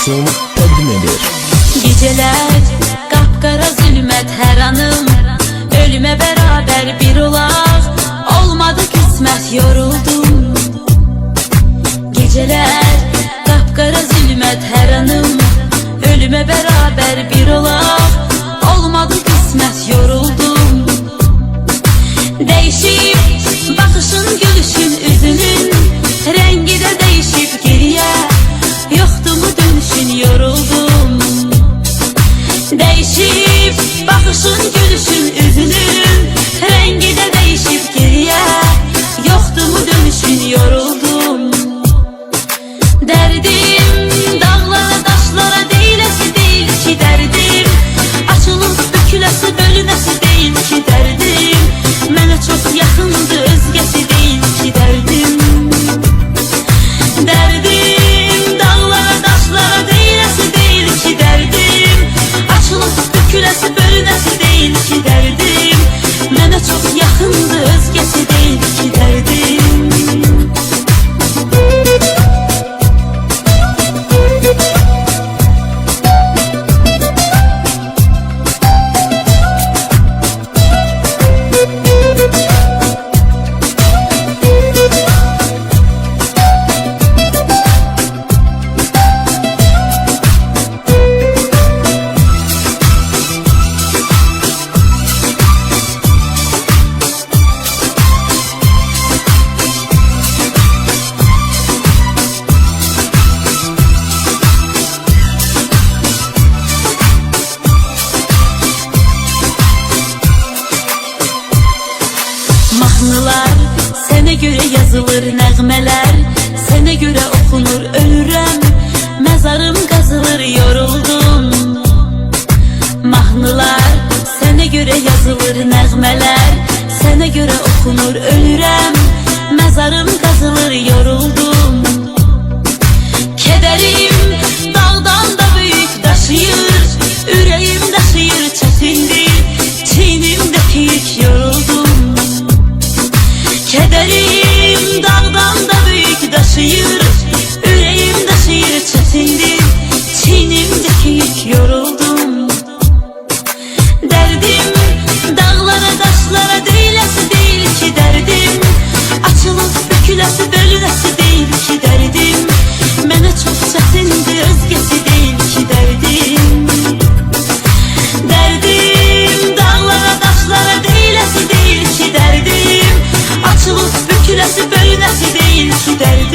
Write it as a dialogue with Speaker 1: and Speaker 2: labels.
Speaker 1: Production təqdim edir.
Speaker 2: Geceler kapkara zulmet her anım, ölüme beraber bir olaq. Olmadı kısmet, yoruldum. Geceler kapkara zulmet her anım, ölüme beraber bir olaq. Olmadı kısmet, yoruldum. Değişip bakışın, gülüşün, üzünün rengi de değişip geriye. Yoktu mu dönüşün, yoruldum. Değişip bakışın, gülüşün, üzünün rengi de değişip geriye. Yoktu mu dönüşün, yoruldum. Derdim dağlara taşlara değilesi değil ki derdim. Açılıp dökülesi bölünesi değil ki derdim. Mənə çok yakındı, özgesi değil ki derdim. Derdim dağlara taşlara değilesi değil ki derdim. Açılıp dökülesi bölünesi değil ki derdim. Mənə çok yakındı, özgesi değil ki derdim. Mahnılar sənə görə yazılır, nəğmələr sənə görə oxunur, ölürəm. Məzarım qazılır, yoruldum. Mahnılar sənə görə yazılır, nəğmələr sənə görə oxunur, ölürəm. Məzarım qazılır, yoruldum. Kədərim dağdan da böyük daşıyır, ürəyim daşıyır, çətindir, çiynimdəki yük, yoruldum. Kederim dağdan da büyük taşıyır, yüreğim taşıyır, çetindir, çiğnimdeki yük, yoruldum. Derdim dağlara taşlara değilesi değil ki derdim. Açılıp dökülesi bölünesi değil ki derdim. Mənə çok çetindir, özgesi değil ki derdim. Derdim dağlara taşlara değilesi değil ki derdim. Açılıp bükülesi bölünesi değil ki derdim.